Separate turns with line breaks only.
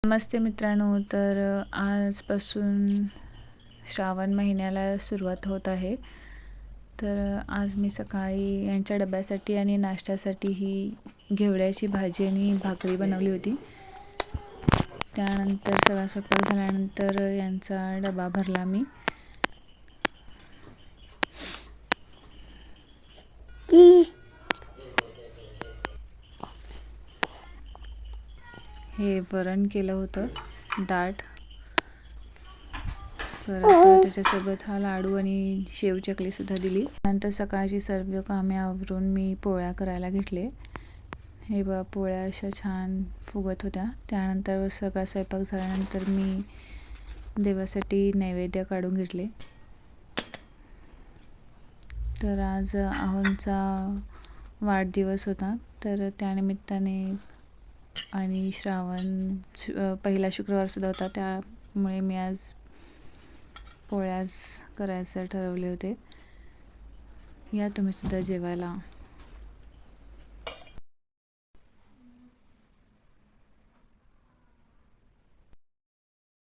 नमस्ते मित्रांनो, तर आजपासून श्रावण महिन्याला सुरुवात होत आहे. तर आज मी सकाळी यांच्या डब्यासाठी आणि नाश्त्यासाठी ही घेवड्याची भाजी आणि भाकरी बनवली होती. त्यानंतर सगळा स्वयंपाक झाल्यानंतर यांचा डबा भरला मी. हे वरण केलं होतं दाट, परत त्याच्यासोबत हा लाडू आणि शेव चकली सुद्धा दिली. नंतर सकाळची सर्व कामे आवरून मी पोळ्या करायला घेतले. हे बघा, पोळ्या अशा छान फुगत होत्या. त्यानंतर सगळा स्वयंपाक झाल्यानंतर मी देवासाठी नैवेद्य काढून घेतले. तर आज आहोंचा वाढदिवस होता, तर त्यानिमित्ताने आणि श्रावण पहिला शुक्रवार सुद्धा होता, त्यामुळे मी आज पोळ्याच करायचं ठरवले होते. या तुम्ही सुद्धा जेवायला.